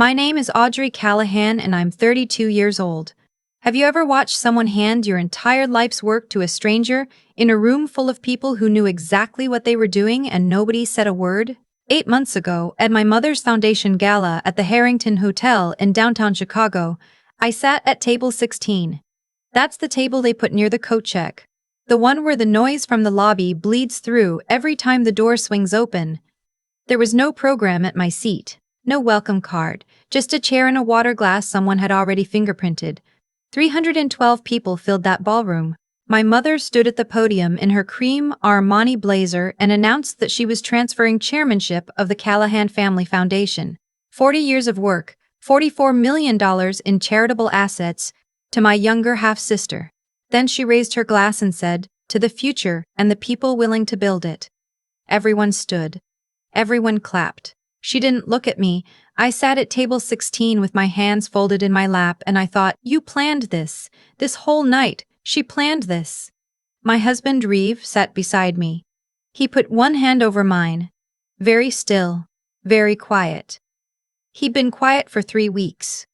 My name is Audrey Callahan and I'm 32 years old. Have you ever watched someone hand your entire life's work to a stranger in a room full of people who knew exactly what they were doing and nobody said a word? 8 months ago, at my mother's foundation gala at the Harrington Hotel in downtown Chicago, I sat at table 16. That's the table they put near the coat check. The one where the noise from the lobby bleeds through every time the door swings open. There was no program at my seat, no welcome card, just a chair and a water glass someone had already fingerprinted. 312 people filled that ballroom. My mother stood at the podium in her cream Armani blazer and announced that she was transferring chairmanship of the Callahan Family Foundation. 40 years of work, $44 million in charitable assets, to my younger half-sister. Then she raised her glass and said, "To the future and the people willing to build it." Everyone stood. Everyone clapped. She didn't look at me. I sat at table 16 with my hands folded in my lap and I thought, you planned this. This whole night, she planned this. My husband Reeve sat beside me. He put one hand over mine. Very still. Very quiet. He'd been quiet for 3 weeks.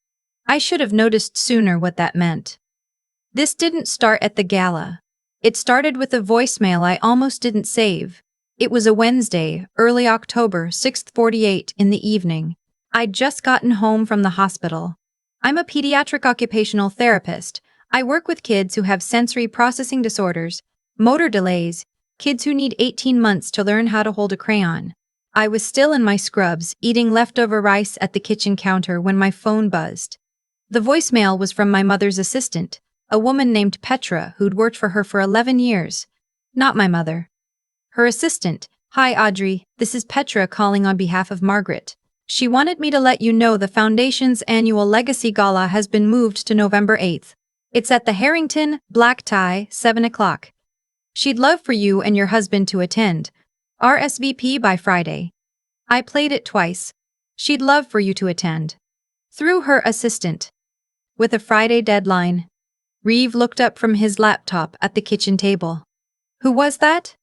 I should have noticed sooner what that meant. This didn't start at the gala. It started with a voicemail I almost didn't save. It was a Wednesday, early October, 6:48 in the evening. I'd just gotten home from the hospital. I'm a pediatric occupational therapist. I work with kids who have sensory processing disorders, motor delays, kids who need 18 months to learn how to hold a crayon. I was still in my scrubs, eating leftover rice at the kitchen counter when my phone buzzed. The voicemail was from my mother's assistant, a woman named Petra who'd worked for her for 11 years. Not my mother. Her assistant. "Hi Audrey, this is Petra calling on behalf of Margaret. She wanted me to let you know the Foundation's annual Legacy Gala has been moved to November 8th. It's at the Harrington, black tie, 7 o'clock. She'd love for you and your husband to attend. RSVP by Friday." I played it twice. "She'd love for you to attend." Through her assistant. With a Friday deadline. Reeve looked up from his laptop at the kitchen table. "Who was that?"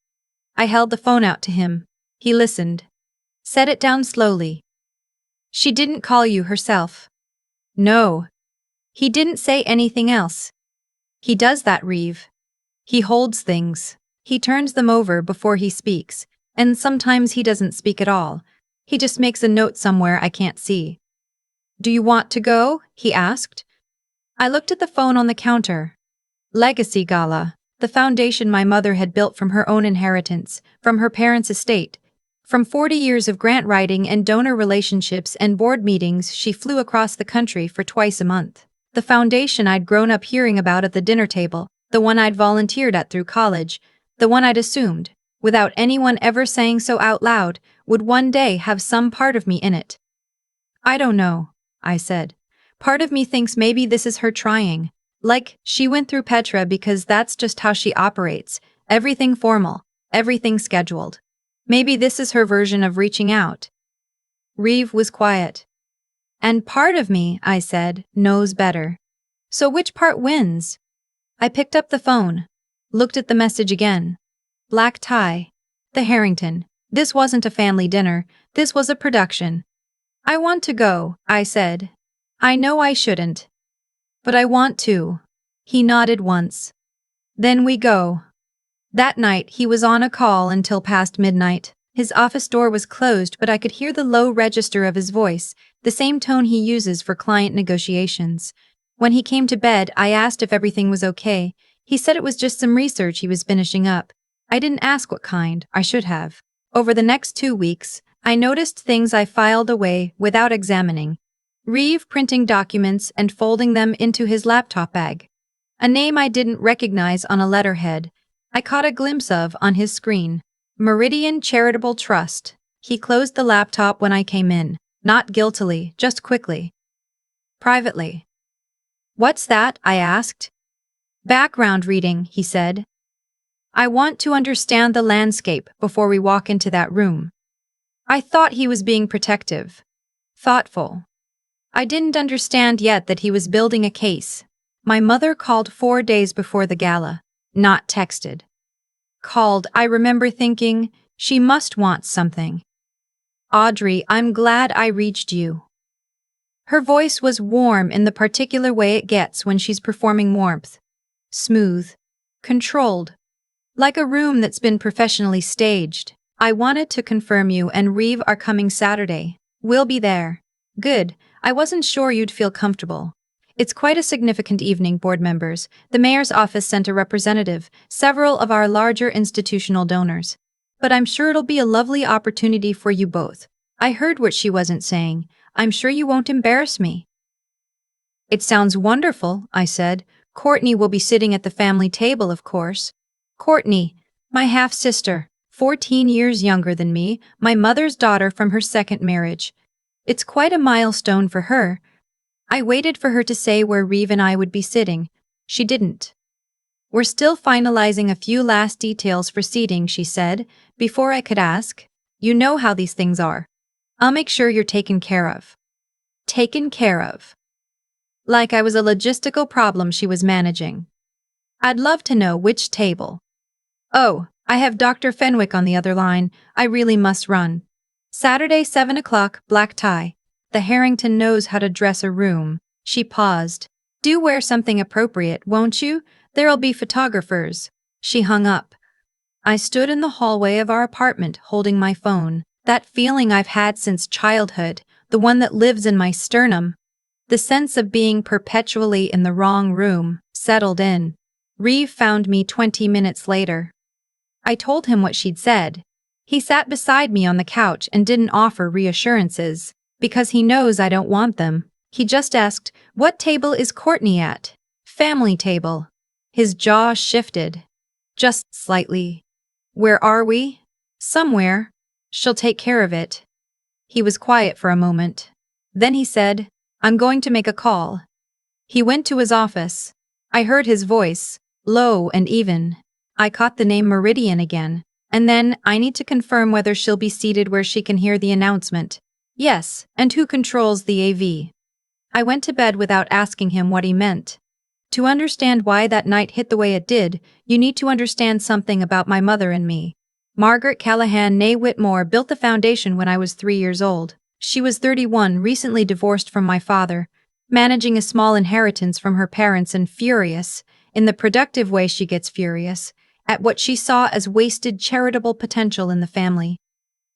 I held the phone out to him. He listened. Set it down slowly. "She didn't call you herself." "No." He didn't say anything else. He does that, Reeve. He holds things. He turns them over before he speaks, and sometimes he doesn't speak at all. He just makes a note somewhere I can't see. "Do you want to go?" he asked. I looked at the phone on the counter. Legacy Gala, the foundation my mother had built from her own inheritance, from her parents' estate. From 40 years of grant writing and donor relationships and board meetings, she flew across the country for twice a month. The foundation I'd grown up hearing about at the dinner table, the one I'd volunteered at through college, the one I'd assumed, without anyone ever saying so out loud, would one day have some part of me in it. "I don't know," I said. "Part of me thinks maybe this is her trying. Like, she went through Petra because that's just how she operates. Everything formal, everything scheduled. Maybe this is her version of reaching out." Reeve was quiet. "And part of me," I said, "knows better." "So which part wins?" I picked up the phone. Looked at the message again. Black tie. The Harrington. This wasn't a family dinner. This was a production. "I want to go," I said. "I know I shouldn't. But I want to." He nodded once. "Then we go." That night, he was on a call until past midnight. His office door was closed, but I could hear the low register of his voice, the same tone he uses for client negotiations. When he came to bed, I asked if everything was okay. He said it was just some research he was finishing up. I didn't ask what kind. I should have. Over the next 2 weeks, I noticed things I filed away without examining. Reeve printing documents and folding them into his laptop bag. A name I didn't recognize on a letterhead. I caught a glimpse of on his screen. Meridian Charitable Trust. He closed the laptop when I came in. Not guiltily, just quickly. Privately. "What's that?" I asked. "Background reading," he said. "I want to understand the landscape before we walk into that room." I thought he was being protective. Thoughtful. I didn't understand yet that he was building a case. My mother called 4 days before the gala. Not texted. Called, I remember thinking, she must want something. "Audrey, I'm glad I reached you." Her voice was warm in the particular way it gets when she's performing warmth. Smooth. Controlled. Like a room that's been professionally staged. I wanted to confirm you and Reeve are coming Saturday. We'll be there. Good. I wasn't sure you'd feel comfortable. It's quite a significant evening, board members. The mayor's office sent a representative, several of our larger institutional donors. But I'm sure it'll be a lovely opportunity for you both. I heard what she wasn't saying. I'm sure you won't embarrass me. It sounds wonderful, I said. Courtney will be sitting at the family table, of course. Courtney, my half-sister, 14 years younger than me, my mother's daughter from her second marriage. It's quite a milestone for her. I waited for her to say where Reeve and I would be sitting. She didn't. We're still finalizing a few last details for seating, she said, before I could ask. You know how these things are. I'll make sure you're taken care of. Taken care of. Like I was a logistical problem she was managing. I'd love to know which table. Oh, I have Dr. Fenwick on the other line. I really must run. Saturday, 7 o'clock, black tie. The Harrington knows how to dress a room. She paused. Do wear something appropriate, won't you? There'll be photographers. She hung up. I stood in the hallway of our apartment holding my phone. That feeling I've had since childhood, the one that lives in my sternum. The sense of being perpetually in the wrong room, settled in. Reeve found me 20 minutes later. I told him what she'd said. He sat beside me on the couch and didn't offer reassurances, because he knows I don't want them. He just asked, "What table is Courtney at?" "Family table." His jaw shifted. Just slightly. "Where are we?" "Somewhere. She'll take care of it." He was quiet for a moment. Then he said, "I'm going to make a call." He went to his office. I heard his voice, low and even. I caught the name Meridian again. And then, I need to confirm whether she'll be seated where she can hear the announcement. Yes, and who controls the AV. I went to bed without asking him what he meant. To understand why that night hit the way it did, you need to understand something about my mother and me. Margaret Callahan née Whitmore built the foundation when I was 3 years old. She was 31, recently divorced from my father, managing a small inheritance from her parents and furious, in the productive way she gets furious, at what she saw as wasted charitable potential in the family.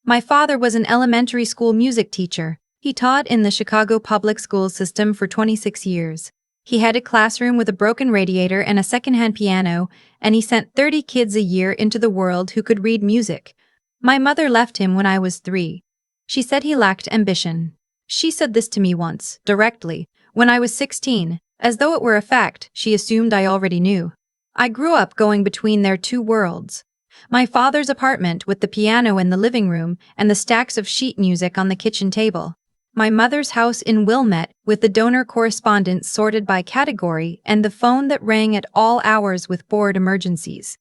My father was an elementary school music teacher. He taught in the Chicago public school system for 26 years. He had a classroom with a broken radiator and a secondhand piano, and he sent 30 kids a year into the world who could read music. My mother left him when I was 3. She said he lacked ambition. She said this to me once, directly, when I was 16, as though it were a fact she assumed I already knew. I grew up going between their two worlds. My father's apartment with the piano in the living room and the stacks of sheet music on the kitchen table. My mother's house in Wilmette with the donor correspondence sorted by category and the phone that rang at all hours with board emergencies.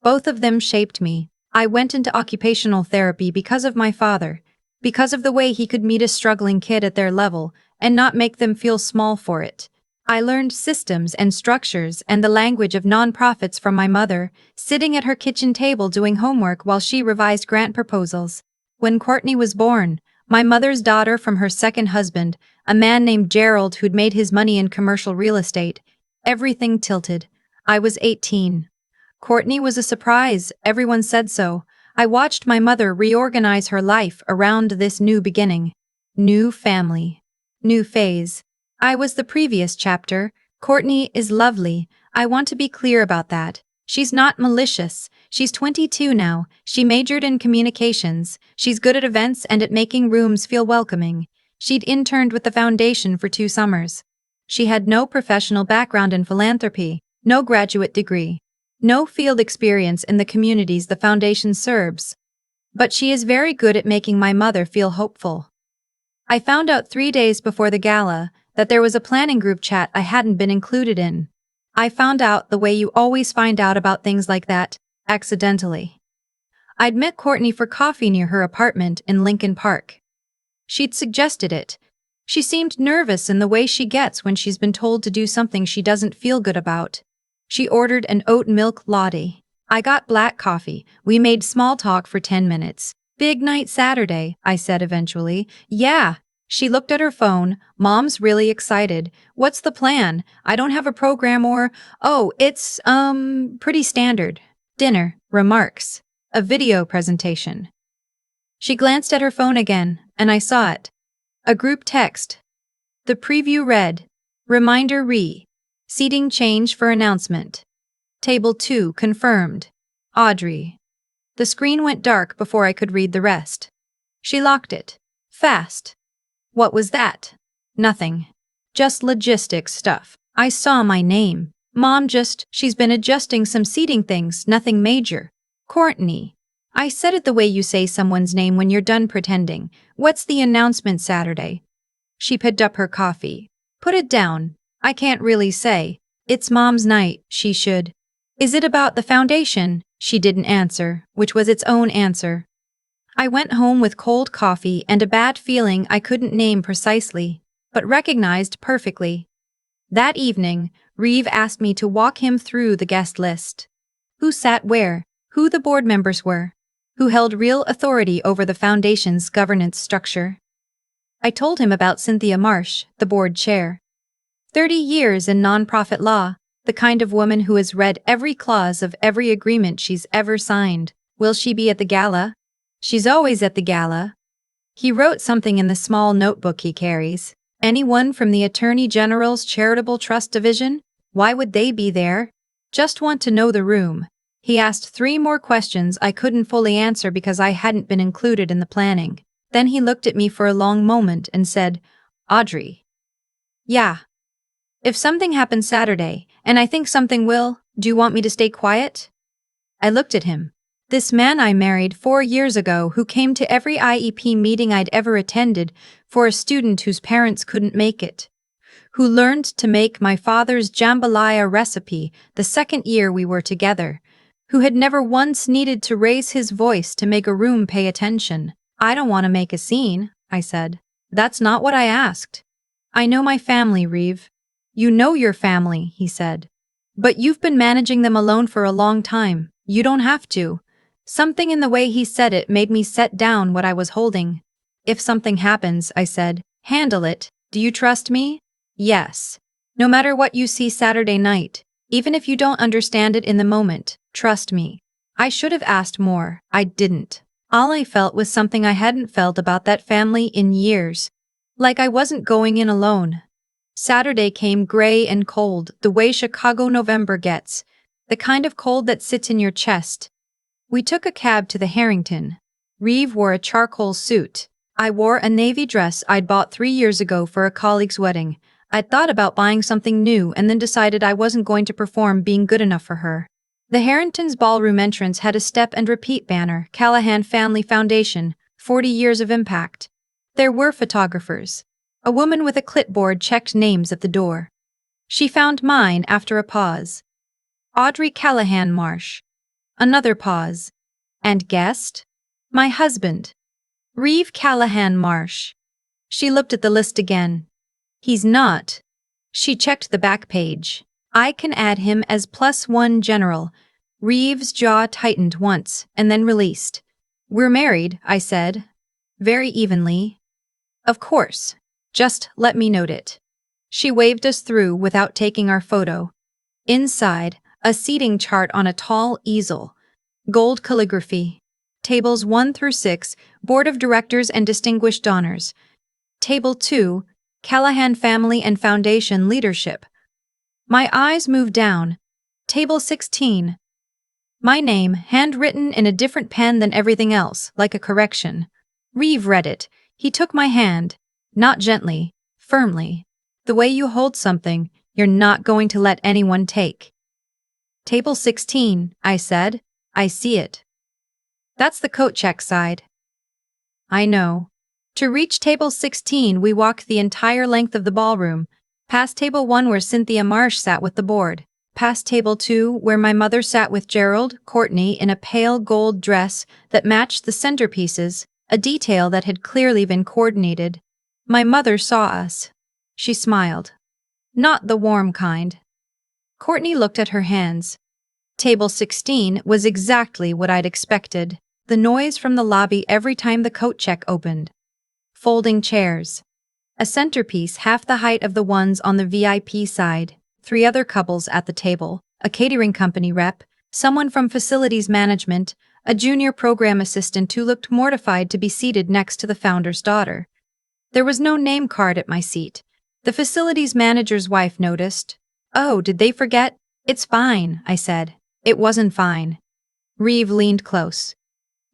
Both of them shaped me. I went into occupational therapy because of my father, because of the way he could meet a struggling kid at their level and not make them feel small for it. I learned systems and structures and the language of nonprofits from my mother, sitting at her kitchen table doing homework while she revised grant proposals. When Courtney was born, my mother's daughter from her second husband, a man named Gerald who'd made his money in commercial real estate, everything tilted. I was 18. Courtney was a surprise, everyone said so. I watched my mother reorganize her life around this new beginning. New family. New phase. I was the previous chapter. Courtney is lovely. I want to be clear about that. She's not malicious. She's 22 now. She majored in communications. She's good at events and at making rooms feel welcoming. She'd interned with the foundation for 2 summers. She had no professional background in philanthropy, no graduate degree, no field experience in the communities the foundation serves. But she is very good at making my mother feel hopeful. I found out 3 days before the gala that there was a planning group chat I hadn't been included in. I found out the way you always find out about things like that, accidentally. I'd met Courtney for coffee near her apartment in Lincoln Park. She'd suggested it. She seemed nervous in the way she gets when she's been told to do something she doesn't feel good about. She ordered an oat milk latte. I got black coffee. We made small talk for 10 minutes. Big night Saturday, I said eventually. Yeah, She looked at her phone. Mom's really excited. What's the plan? I don't have a program or, oh, it's, pretty standard. Dinner, remarks, a video presentation. She glanced at her phone again, and I saw it. A group text. The preview read, Reminder seating change for announcement. Table 2 confirmed. Audrey. The screen went dark before I could read the rest. She locked it. Fast. What was that? Nothing. Just logistics stuff. I saw my name. She's been adjusting some seating things, nothing major. Courtney. I said it the way you say someone's name when you're done pretending. What's the announcement Saturday? She picked up her coffee. Put it down. I can't really say. It's Mom's night, she should. Is it about the foundation? She didn't answer, which was its own answer. I went home with cold coffee and a bad feeling I couldn't name precisely, but recognized perfectly. That evening, Reeve asked me to walk him through the guest list. Who sat where, who the board members were, who held real authority over the foundation's governance structure. I told him about Cynthia Marsh, the board chair. 30 years in nonprofit law, the kind of woman who has read every clause of every agreement she's ever signed. Will she be at the gala? She's always at the gala. He wrote something in the small notebook he carries. Anyone from the Attorney General's Charitable Trust Division? Why would they be there? Just want to know the room. He asked 3 more questions I couldn't fully answer because I hadn't been included in the planning. Then he looked at me for a long moment and said, Audrey. Yeah. If something happens Saturday, and I think something will, do you want me to stay quiet? I looked at him. This man I married 4 years ago who came to every IEP meeting I'd ever attended for a student whose parents couldn't make it. Who learned to make my father's jambalaya recipe the second year we were together. Who had never once needed to raise his voice to make a room pay attention. I don't want to make a scene, I said. That's not what I asked. I know my family, Reeve. You know your family, he said. But you've been managing them alone for a long time. You don't have to. Something in the way he said it made me set down what I was holding. If something happens, I said, handle it. Do you trust me? Yes. No matter what you see Saturday night, even if you don't understand it in the moment, trust me. I should have asked more. I didn't. All I felt was something I hadn't felt about that family in years. Like I wasn't going in alone. Saturday came gray and cold, the way Chicago November gets. The kind of cold that sits in your chest. We took a cab to the Harrington. Reeve wore a charcoal suit. I wore a navy dress I'd bought 3 years ago for a colleague's wedding. I'd thought about buying something new and then decided I wasn't going to perform being good enough for her. The Harrington's ballroom entrance had a step and repeat banner, Callahan Family Foundation, 40 years of impact. There were photographers. A woman with a clipboard checked names at the door. She found mine after a pause. Audrey Callahan Marsh. Another pause. And guest? My husband. Reeve Callahan Marsh. She looked at the list again. He's not. She checked the back page. I can add him as +1 general. Reeve's jaw tightened once and then released. We're married, I said. Very evenly. Of course. Just let me note it. She waved us through without taking our photo. Inside, a seating chart on a tall easel. Gold calligraphy. Tables 1 through 6, Board of Directors and Distinguished Donors. Table 2, Callahan Family and Foundation Leadership. My eyes moved down. Table 16. My name, handwritten in a different pen than everything else, like a correction. Reeve read it. He took my hand. Not gently, firmly. The way you hold something, you're not going to let anyone take. Table 16, I said. I see it. That's the coat check side. I know. To reach table 16, we walked the entire length of the ballroom, past table 1 where Cynthia Marsh sat with the board, past table 2 where my mother sat with Gerald Courtney in a pale gold dress that matched the centerpieces, a detail that had clearly been coordinated. My mother saw us. She smiled. Not the warm kind. Courtney looked at her hands. Table 16 was exactly what I'd expected. The noise from the lobby every time the coat check opened. Folding chairs. A centerpiece half the height of the ones on the VIP side, 3 other couples at the table, a catering company rep, someone from facilities management, a junior program assistant who looked mortified to be seated next to the founder's daughter. There was no name card at my seat. The facilities manager's wife noticed. "Oh, did they forget?" "It's fine," I said. "It wasn't fine." Reeve leaned close.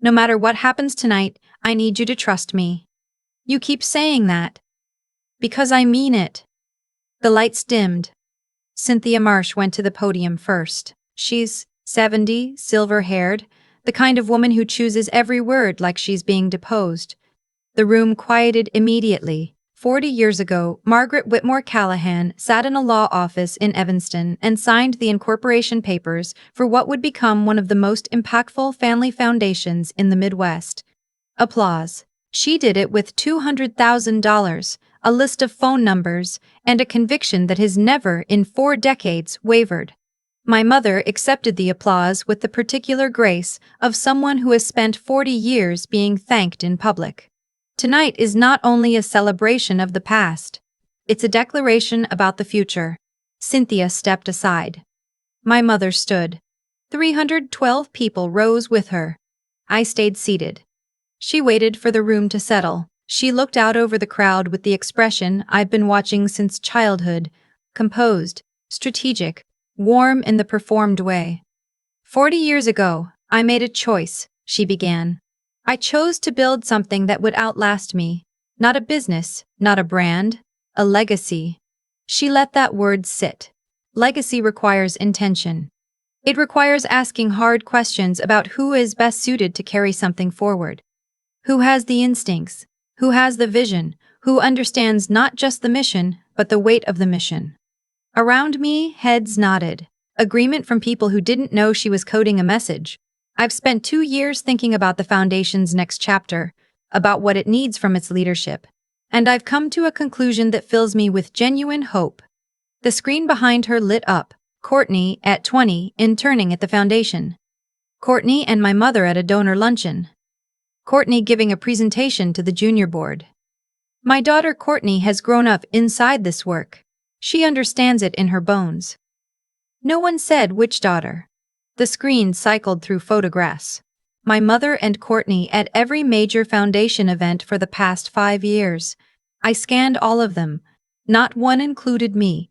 "No matter what happens tonight, I need you to trust me." "You keep saying that." "Because I mean it." The lights dimmed. Cynthia Marsh went to the podium first. She's 70, silver-haired, the kind of woman who chooses every word like she's being deposed. The room quieted immediately. 40 years ago, Margaret Whitmore Callahan sat in a law office in Evanston and signed the incorporation papers for what would become one of the most impactful family foundations in the Midwest. Applause. She did it with $200,000, a list of phone numbers, and a conviction that has never, in 4 decades, wavered. My mother accepted the applause with the particular grace of someone who has spent 40 years being thanked in public. Tonight is not only a celebration of the past, it's a declaration about the future. Cynthia stepped aside. My mother stood. 312 people rose with her. I stayed seated. She waited for the room to settle. She looked out over the crowd with the expression I've been watching since childhood, composed, strategic, warm in the performed way. 40 years ago, I made a choice, she began. I chose to build something that would outlast me. Not a business, not a brand, a legacy. She let that word sit. Legacy requires intention. It requires asking hard questions about who is best suited to carry something forward. Who has the instincts? Who has the vision? Who understands not just the mission, but the weight of the mission? Around me, heads nodded. Agreement from people who didn't know she was coding a message. I've spent 2 years thinking about the Foundation's next chapter, about what it needs from its leadership, and I've come to a conclusion that fills me with genuine hope. The screen behind her lit up. Courtney, at 20, interning at the Foundation. Courtney and my mother at a donor luncheon. Courtney giving a presentation to the junior board. My daughter Courtney has grown up inside this work. She understands it in her bones. No one said which daughter. The screen cycled through photographs. My mother and Courtney at every major Foundation event for the past 5 years. I scanned all of them. Not one included me.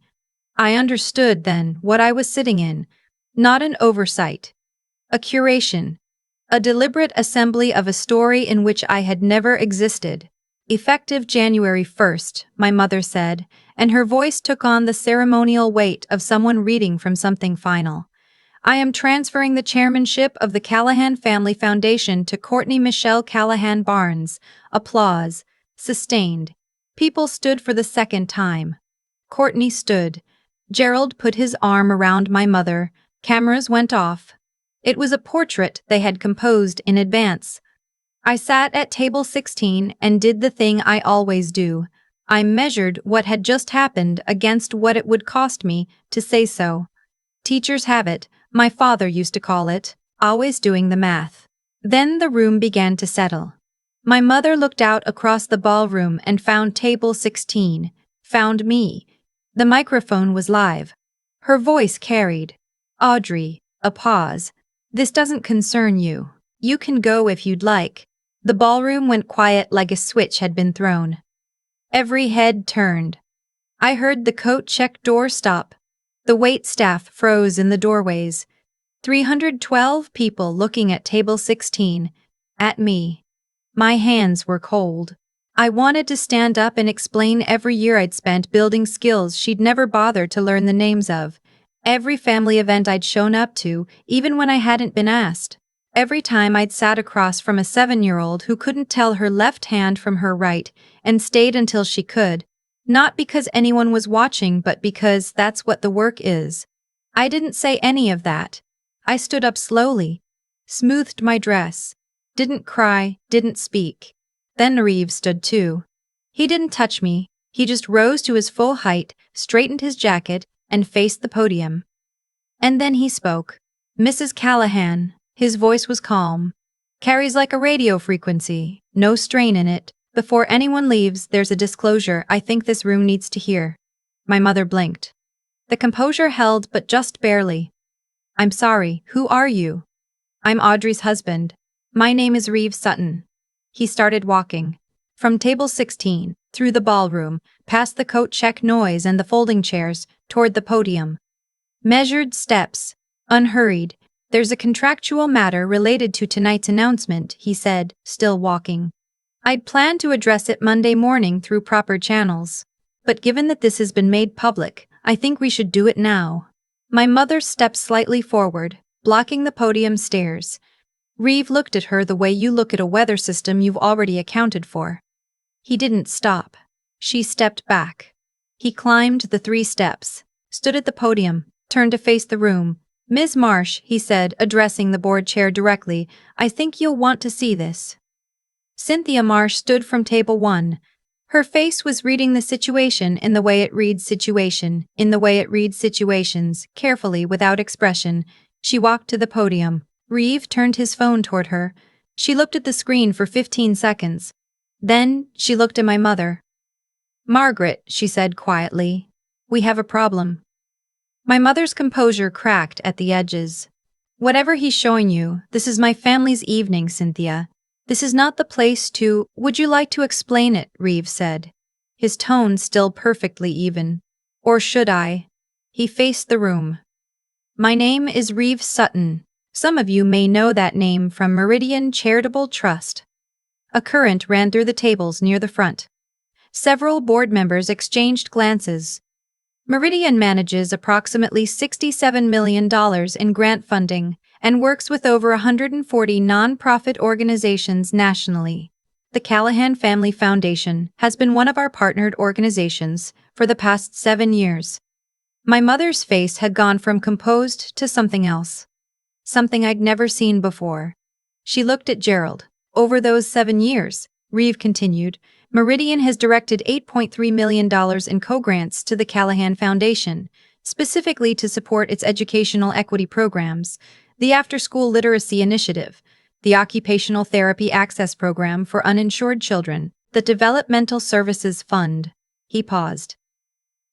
I understood then what I was sitting in. Not an oversight. A curation. A deliberate assembly of a story in which I had never existed. Effective January 1st, my mother said, and her voice took on the ceremonial weight of someone reading from something final. I am transferring the chairmanship of the Callahan Family Foundation to Courtney Michelle Callahan Barnes. Applause. Sustained. People stood for the second time. Courtney stood. Gerald put his arm around my mother. Cameras went off. It was a portrait they had composed in advance. I sat at table 16 and did the thing I always do. I measured what had just happened against what it would cost me to say so. Teachers have it, my father used to call it, always doing the math. Then the room began to settle. My mother looked out across the ballroom and found table 16, found me. The microphone was live. Her voice carried. "Audrey," a pause. "This doesn't concern you. You can go if you'd like." The ballroom went quiet like a switch had been thrown. Every head turned. I heard the coat check door stop. The wait staff froze in the doorways. 312 people looking at table 16, at me. My hands were cold. I wanted to stand up and explain every year I'd spent building skills she'd never bothered to learn the names of. Every family event I'd shown up to, even when I hadn't been asked. Every time I'd sat across from a 7-year-old who couldn't tell her left hand from her right and stayed until she could. Not because anyone was watching, but because that's what the work is. I didn't say any of that. I stood up slowly, smoothed my dress, didn't cry, didn't speak. Then Reeve stood too. He didn't touch me, he just rose to his full height, straightened his jacket, and faced the podium. And then he spoke. "Mrs. Callahan," his voice was calm. "Carries like a radio frequency, no strain in it, Before anyone leaves, there's a disclosure I think this room needs to hear. My mother blinked. The composure held, but just barely. I'm sorry, who are you? I'm Audrey's husband. My name is Reeve Sutton. He started walking. From table 16, through the ballroom, past the coat check noise and the folding chairs, toward the podium. Measured steps, unhurried. There's a contractual matter related to tonight's announcement, he said, still walking. I'd planned to address it Monday morning through proper channels. But given that this has been made public, I think we should do it now. My mother stepped slightly forward, blocking the podium stairs. Reeve looked at her the way you look at a weather system you've already accounted for. He didn't stop. She stepped back. He climbed the 3 steps, stood at the podium, turned to face the room. Ms. Marsh, he said, addressing the board chair directly, I think you'll want to see this. Cynthia Marsh stood from table 1. Her face was reading the situation in the way it reads situations, carefully, without expression. She walked to the podium. Reeve turned his phone toward her. She looked at the screen for 15 seconds. Then, she looked at my mother. Margaret, she said quietly, we have a problem. My mother's composure cracked at the edges. Whatever he's showing you, this is my family's evening, Cynthia. This is not the place to— Would you like to explain it? Reeve said. His tone still perfectly even. Or should I? He faced the room. My name is Reeve Sutton. Some of you may know that name from Meridian Charitable Trust. A current ran through the tables near the front. Several board members exchanged glances. Meridian manages approximately $67 million in grant funding and works with over 140 nonprofit organizations nationally. The Callahan Family Foundation has been one of our partnered organizations for the past 7 years. My mother's face had gone from composed to something else. Something I'd never seen before. She looked at Gerald. Over those 7 years, Reeve continued, Meridian has directed $8.3 million in co-grants to the Callahan Foundation, specifically to support its educational equity programs, the after-school literacy initiative, the occupational therapy access program for uninsured children, the Developmental Services Fund. He paused.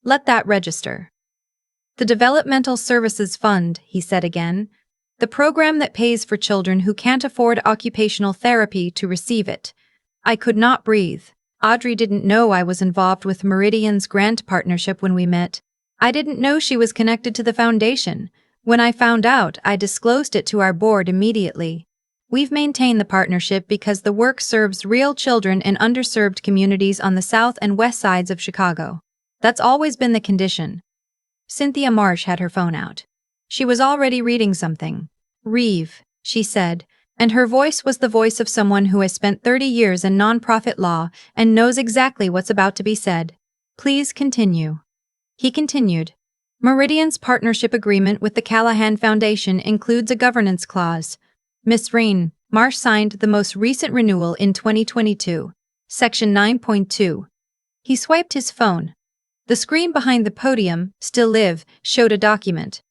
Let that register. The Developmental Services Fund, he said again, the program that pays for children who can't afford occupational therapy to receive it. I could not breathe. Audrey didn't know I was involved with Meridian's grant partnership when we met. I didn't know she was connected to the foundation. When I found out, I disclosed it to our board immediately. We've maintained the partnership because the work serves real children in underserved communities on the south and west sides of Chicago. That's always been the condition. Cynthia Marsh had her phone out. She was already reading something. Reeve, she said, and her voice was the voice of someone who has spent 30 years in nonprofit law and knows exactly what's about to be said. Please continue. He continued. Meridian's partnership agreement with the Callahan Foundation includes a governance clause. Ms. Rain, Marsh signed the most recent renewal in 2022, Section 9.2. He swiped his phone. The screen behind the podium, still live, showed a document.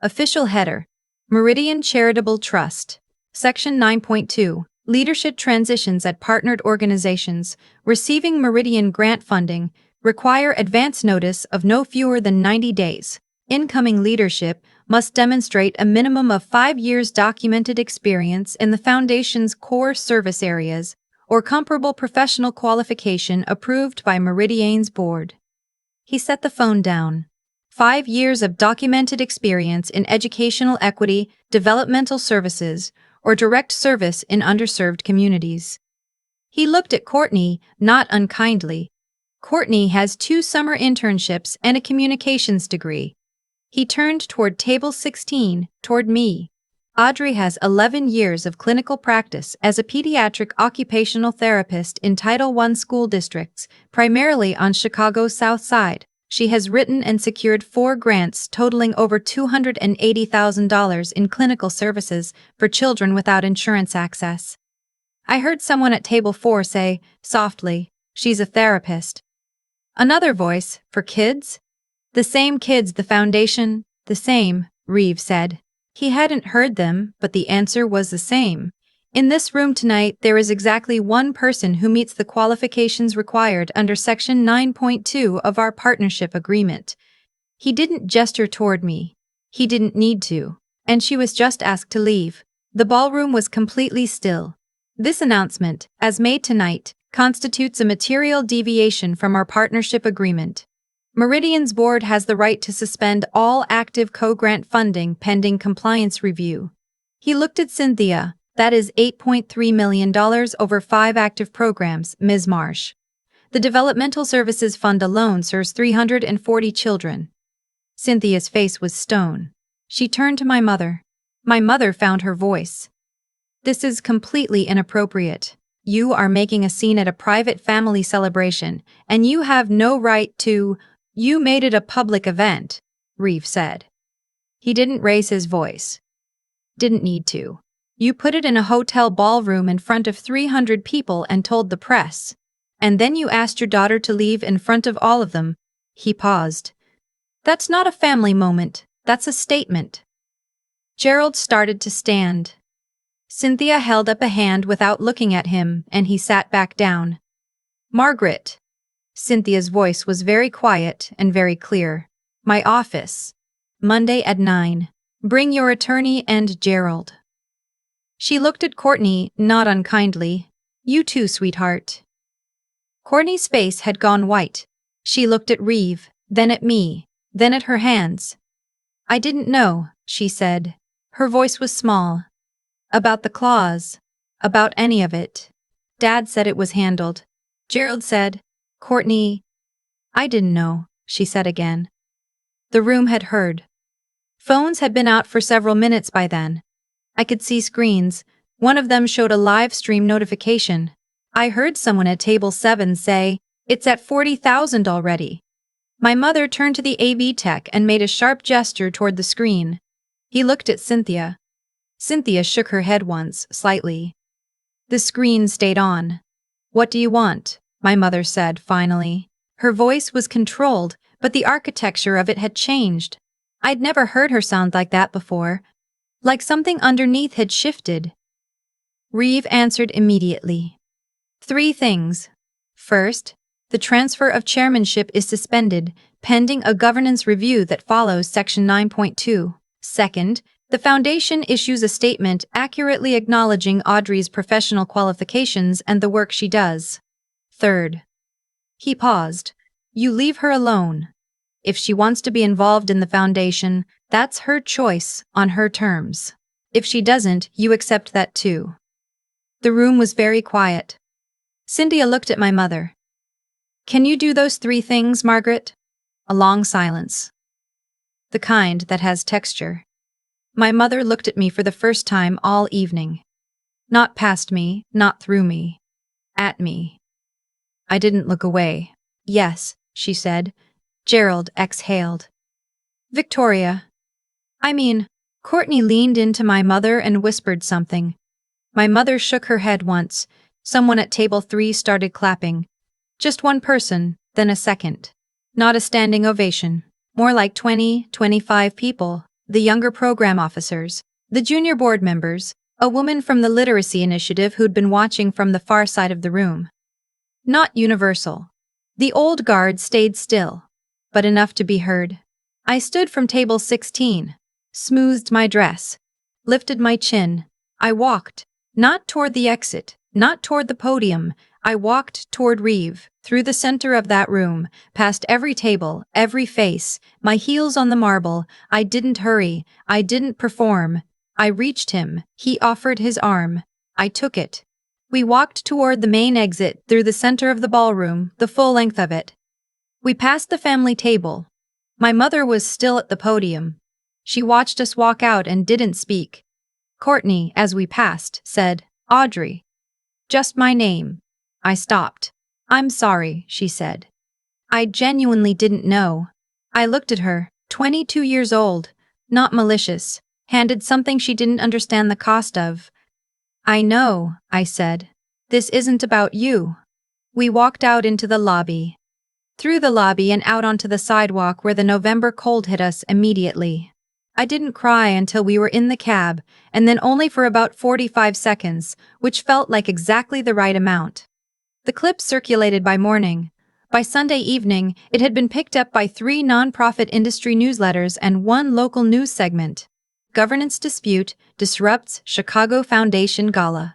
Official header. Meridian Charitable Trust. Section 9.2. Leadership transitions at partnered organizations receiving Meridian grant funding require advance notice of no fewer than 90 days. Incoming leadership must demonstrate a minimum of 5 years documented experience in the Foundation's core service areas or comparable professional qualification approved by Meridian's board. He set the phone down. 5 years of documented experience in educational equity, developmental services, or direct service in underserved communities. He looked at Courtney, not unkindly. Courtney has 2 summer internships and a communications degree. He turned toward table 16, toward me. Audrey has 11 years of clinical practice as a pediatric occupational therapist in Title I school districts, primarily on Chicago's South Side. She has written and secured 4 grants totaling over $280,000 in clinical services for children without insurance access. I heard someone at table 4 say, softly, she's a therapist. Another voice, for kids? The same kids the foundation, the same, Reeve said. He hadn't heard them, but the answer was the same. In this room tonight, there is exactly one person who meets the qualifications required under Section 9.2 of our partnership agreement. He didn't gesture toward me. He didn't need to. And she was just asked to leave. The ballroom was completely still. This announcement, as made tonight, constitutes a material deviation from our partnership agreement. Meridian's board has the right to suspend all active co-grant funding pending compliance review. He looked at Cynthia. That is $8.3 million over 5 active programs, Ms. Marsh. The Developmental Services Fund alone serves 340 children. Cynthia's face was stone. She turned to my mother. My mother found her voice. This is completely inappropriate. You are making a scene at a private family celebration, and you have no right to— You made it a public event, Reeve said. He didn't raise his voice. Didn't need to. You put it in a hotel ballroom in front of 300 people and told the press. And then you asked your daughter to leave in front of all of them. He paused. That's not a family moment. That's a statement. Gerald started to stand. Cynthia held up a hand without looking at him, and he sat back down. Margaret. Cynthia's voice was very quiet and very clear. My office. Monday at 9. Bring your attorney and Gerald. She looked at Courtney, not unkindly. You too, sweetheart. Courtney's face had gone white. She looked at Reeve, then at me, then at her hands. I didn't know, she said. Her voice was small. About the clause. About any of it. Dad said it was handled. Gerald said. Courtney. I didn't know, she said again. The room had heard. Phones had been out for several minutes by then. I could see screens. One of them showed a live stream notification. I heard someone at table 7 say, "It's at 40,000 already." My mother turned to the AV tech and made a sharp gesture toward the screen. He looked at Cynthia. Cynthia shook her head once, slightly. The screen stayed on. What do you want? My mother said, finally. Her voice was controlled, but the architecture of it had changed. I'd never heard her sound like that before. Like something underneath had shifted. Reeve answered immediately. 3 things. First, the transfer of chairmanship is suspended, pending a governance review that follows Section 9.2. Second, the Foundation issues a statement accurately acknowledging Audrey's professional qualifications and the work she does. Third. He paused. You leave her alone. If she wants to be involved in the Foundation, that's her choice, on her terms. If she doesn't, you accept that too. The room was very quiet. Cynthia looked at my mother. Can you do those 3 things, Margaret? A long silence. The kind that has texture. My mother looked at me for the first time all evening. Not past me, not through me. At me. I didn't look away. Yes, she said. Gerald exhaled. Victoria. Courtney leaned into my mother and whispered something. My mother shook her head once. Someone at table 3 started clapping. Just one person, then a second. Not a standing ovation. More like 20, 25 people. The younger program officers, the junior board members, a woman from the literacy initiative who'd been watching from the far side of the room. Not universal. The old guard stayed still, but enough to be heard. I stood from table 16, smoothed my dress, lifted my chin. I walked, not toward the exit, not toward the podium. I walked toward Reeve, through the center of that room, past every table, every face, my heels on the marble. I didn't hurry, I didn't perform. I reached him, he offered his arm. I took it. We walked toward the main exit through the center of the ballroom, the full length of it. We passed the family table. My mother was still at the podium. She watched us walk out and didn't speak. Courtney, as we passed, said, Audrey. Just my name. I stopped. I'm sorry, she said. I genuinely didn't know. I looked at her, 22 years old, not malicious, handed something she didn't understand the cost of. I know, I said. This isn't about you. We walked out into the lobby. Through the lobby and out onto the sidewalk where the November cold hit us immediately. I didn't cry until we were in the cab, and then only for about 45 seconds, which felt like exactly the right amount. The clip circulated by morning. By Sunday evening, it had been picked up by 3 nonprofit industry newsletters and 1 local news segment. Governance dispute disrupts Chicago Foundation Gala.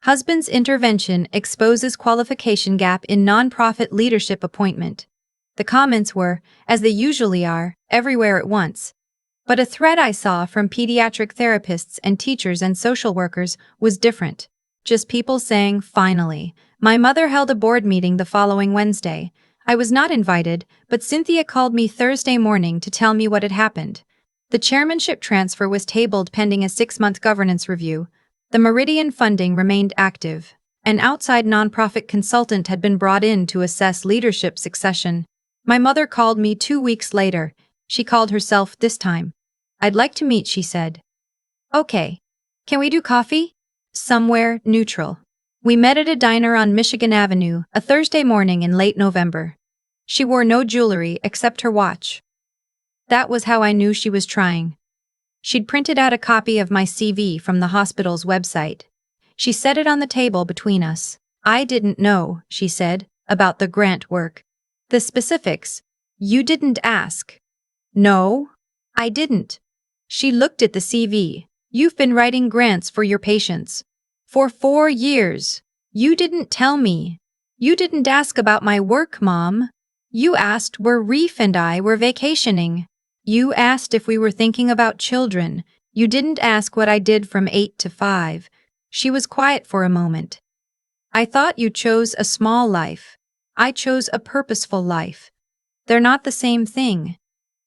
Husband's intervention exposes qualification gap in nonprofit leadership appointment. The comments were, as they usually are, everywhere at once. But a thread I saw from pediatric therapists and teachers and social workers was different. Just people saying, finally. My mother held a board meeting the following Wednesday. I was not invited, but Cynthia called me Thursday morning to tell me what had happened. The chairmanship transfer was tabled pending a 6-month governance review. The Meridian funding remained active. An outside nonprofit consultant had been brought in to assess leadership succession. My mother called me 2 weeks later. She called herself this time. I'd like to meet, she said. Okay. Can we do coffee? Somewhere neutral. We met at a diner on Michigan Avenue, a Thursday morning in late November. She wore no jewelry except her watch. That was how I knew she was trying. She'd printed out a copy of my CV from the hospital's website. She set it on the table between us. I didn't know, she said, about the grant work. The specifics. You didn't ask. No, I didn't. She looked at the CV. You've been writing grants for your patients. For 4 years. You didn't tell me. You didn't ask about my work, Mom. You asked where Reef and I were vacationing. You asked if we were thinking about children. You didn't ask what I did from 8 to 5. She was quiet for a moment. I thought you chose a small life. I chose a purposeful life. They're not the same thing.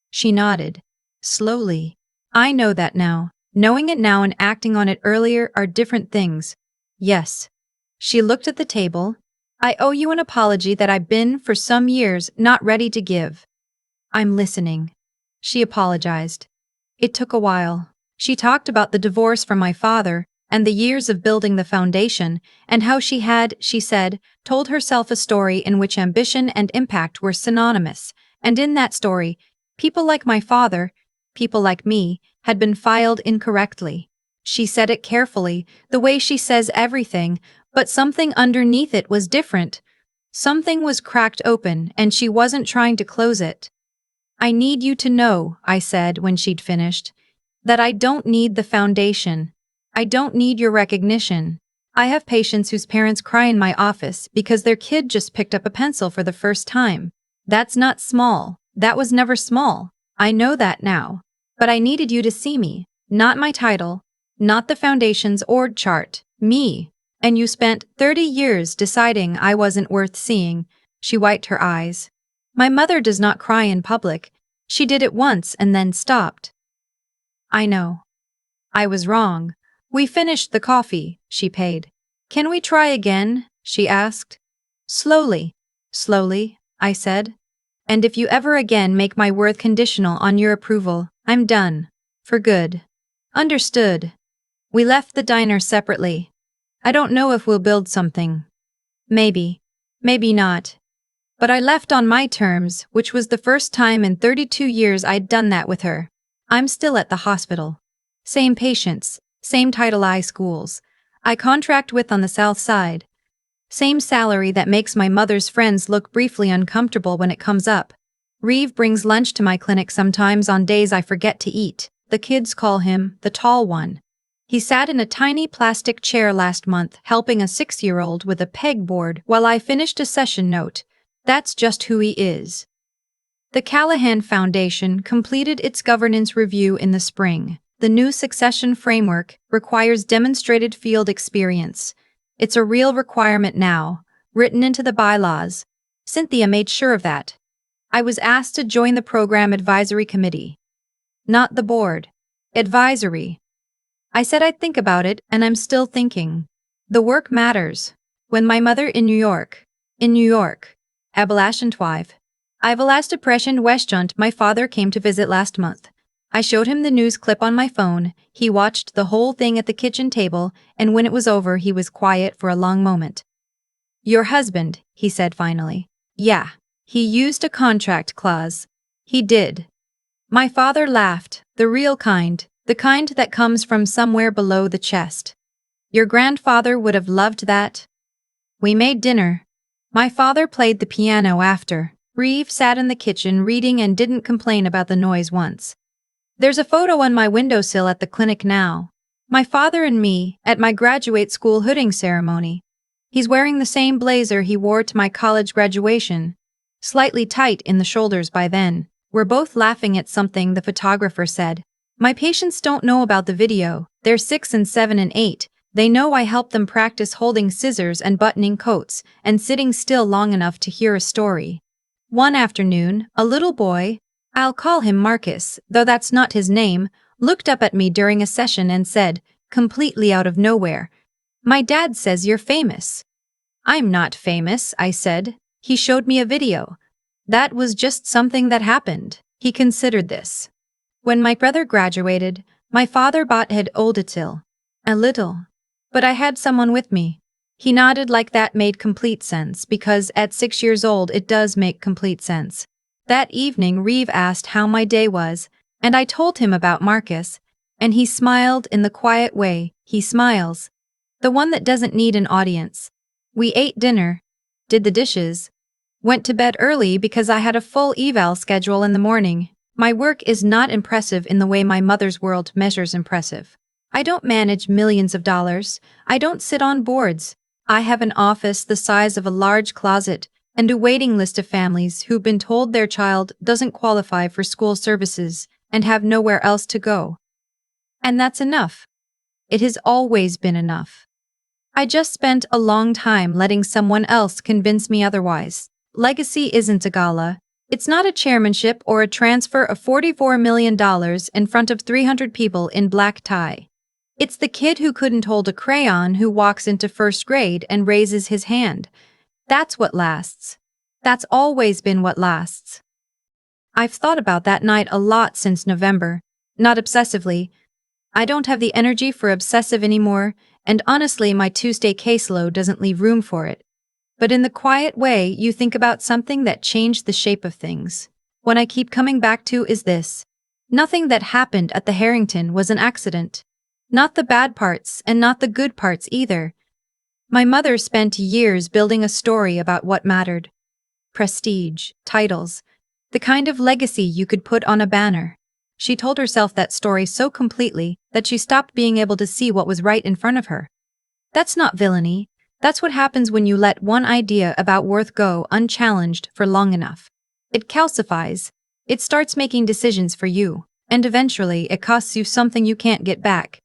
She nodded. Slowly. I know that now. Knowing it now and acting on it earlier are different things. Yes. She looked at the table. I owe you an apology that I've been, for some years, not ready to give. I'm listening. She apologized. It took a while. She talked about the divorce from my father, and the years of building the foundation, and how she had, she said, told herself a story in which ambition and impact were synonymous, and in that story, people like my father, people like me, had been filed incorrectly. She said it carefully, the way she says everything, but something underneath it was different. Something was cracked open, and she wasn't trying to close it. I need you to know, I said when she'd finished, that I don't need the foundation. I don't need your recognition. I have patients whose parents cry in my office because their kid just picked up a pencil for the first time. That's not small. That was never small. I know that now. But I needed you to see me, not my title, not the foundation's org chart, me. And you spent 30 years deciding I wasn't worth seeing. She wiped her eyes. My mother does not cry in public. She did it once and then stopped. I know. I was wrong. We finished the coffee, she paid. Can we try again? She asked. Slowly. Slowly, I said. And if you ever again make my worth conditional on your approval, I'm done. For good. Understood. We left the diner separately. I don't know if we'll build something. Maybe. Maybe not. But I left on my terms, which was the first time in 32 years I'd done that with her. I'm still at the hospital. Same patients, same Title I schools. I contract with on the south side. Same salary that makes my mother's friends look briefly uncomfortable when it comes up. Reeve brings lunch to my clinic sometimes on days I forget to eat. The kids call him the tall one. He sat in a tiny plastic chair last month helping a 6-year-old with a pegboard while I finished a session note. That's just who he is. The Callahan Foundation completed its governance review in the spring. The new succession framework requires demonstrated field experience. It's a real requirement now, written into the bylaws. Cynthia made sure of that. I was asked to join the program advisory committee. Not the board. Advisory. I said I'd think about it, and I'm still thinking. The work matters. When my mother in New York, Appalachian Twive. I've a last depression Westjunt. My father came to visit last month. I showed him the news clip on my phone. He watched the whole thing at the kitchen table, and when it was over he was quiet for a long moment. Your husband, he said finally. Yeah. He used a contract clause. He did. My father laughed, the real kind, the kind that comes from somewhere below the chest. Your grandfather would have loved that. We made dinner. My father played the piano after. Reeve sat in the kitchen reading and didn't complain about the noise once. There's a photo on my windowsill at the clinic now. My father and me, at my graduate school hooding ceremony. He's wearing the same blazer he wore to my college graduation. Slightly tight in the shoulders by then. We're both laughing at something the photographer said. My patients don't know about the video. They're 6 and 7 and 8. They know I help them practice holding scissors and buttoning coats and sitting still long enough to hear a story. One afternoon, a little boy, I'll call him Marcus, though that's not his name, looked up at me during a session and said, completely out of nowhere, "My dad says you're famous." "I'm not famous," I said. He showed me a video. That was just something that happened. He considered this. When my brother graduated, my father bought head Oldatil. A little. But I had someone with me. He nodded like that made complete sense because at 6 years old it does make complete sense. That evening Reeve asked how my day was, and I told him about Marcus, and he smiled in the quiet way he smiles. The one that doesn't need an audience. We ate dinner, did the dishes, went to bed early because I had a full eval schedule in the morning. My work is not impressive in the way my mother's world measures impressive. I don't manage millions of dollars. I don't sit on boards. I have an office the size of a large closet and a waiting list of families who've been told their child doesn't qualify for school services and have nowhere else to go. And that's enough. It has always been enough. I just spent a long time letting someone else convince me otherwise. Legacy isn't a gala. It's not a chairmanship or a transfer of $44 million in front of 300 people in black tie. It's the kid who couldn't hold a crayon who walks into first grade and raises his hand. That's what lasts. That's always been what lasts. I've thought about that night a lot since November. Not obsessively. I don't have the energy for obsessive anymore, and honestly my Tuesday caseload doesn't leave room for it. But in the quiet way, you think about something that changed the shape of things. What I keep coming back to is this. Nothing that happened at the Harrington was an accident. Not the bad parts and not the good parts either. My mother spent years building a story about what mattered. Prestige, titles, the kind of legacy you could put on a banner. She told herself that story so completely that she stopped being able to see what was right in front of her. That's not villainy. That's what happens when you let one idea about worth go unchallenged for long enough. It calcifies. It starts making decisions for you, and eventually it costs you something you can't get back.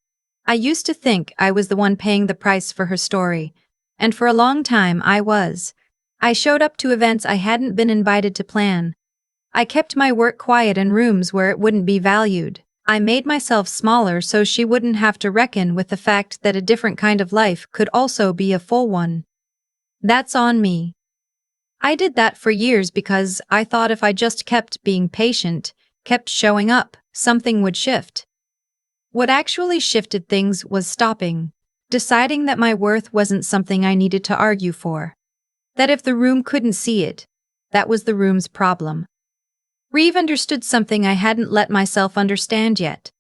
I used to think I was the one paying the price for her story, and for a long time I was. I showed up to events I hadn't been invited to plan. I kept my work quiet in rooms where it wouldn't be valued. I made myself smaller so she wouldn't have to reckon with the fact that a different kind of life could also be a full one. That's on me. I did that for years because I thought if I just kept being patient, kept showing up, something would shift. What actually shifted things was stopping, deciding that my worth wasn't something I needed to argue for. That if the room couldn't see it, that was the room's problem. Reeve understood something I hadn't let myself understand yet.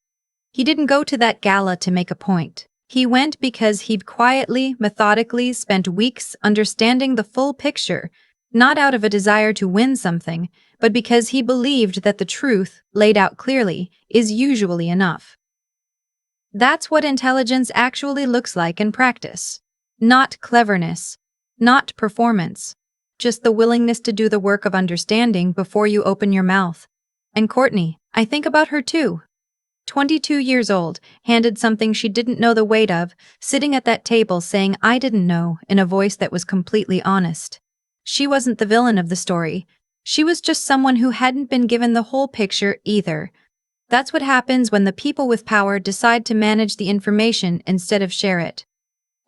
He didn't go to that gala to make a point. He went because he'd quietly, methodically spent weeks understanding the full picture, not out of a desire to win something, but because he believed that the truth, laid out clearly, is usually enough. That's what intelligence actually looks like in practice. Not cleverness. Not performance. Just the willingness to do the work of understanding before you open your mouth. And Courtney, I think about her too. 22 years old, handed something she didn't know the weight of, sitting at that table saying I didn't know in a voice that was completely honest. She wasn't the villain of the story. She was just someone who hadn't been given the whole picture either. That's what happens when the people with power decide to manage the information instead of share it.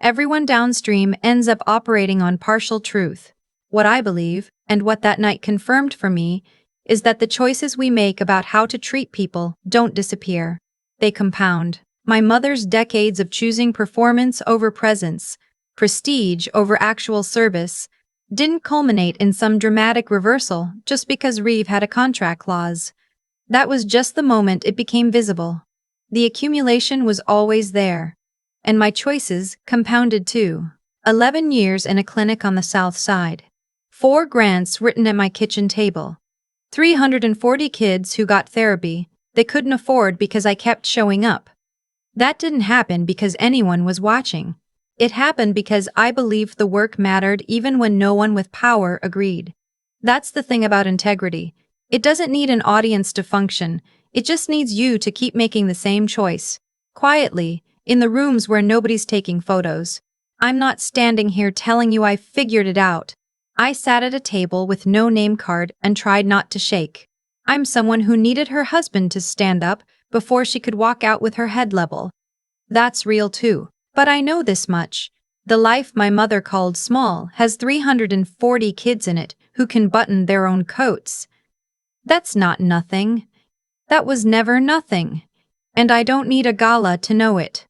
Everyone downstream ends up operating on partial truth. What I believe, and what that night confirmed for me, is that the choices we make about how to treat people don't disappear. They compound. My mother's decades of choosing performance over presence, prestige over actual service, didn't culminate in some dramatic reversal just because Reeve had a contract clause. That was just the moment it became visible. The accumulation was always there. And my choices compounded too. 11 years in a clinic on the south side. 4 grants written at my kitchen table. 340 kids who got therapy they couldn't afford because I kept showing up. That didn't happen because anyone was watching. It happened because I believed the work mattered even when no one with power agreed. That's the thing about integrity. It doesn't need an audience to function, it just needs you to keep making the same choice. Quietly, in the rooms where nobody's taking photos. I'm not standing here telling you I figured it out. I sat at a table with no name card and tried not to shake. I'm someone who needed her husband to stand up before she could walk out with her head level. That's real too. But I know this much. The life my mother called small has 340 kids in it who can button their own coats. That's not nothing. That was never nothing. And I don't need a gala to know it.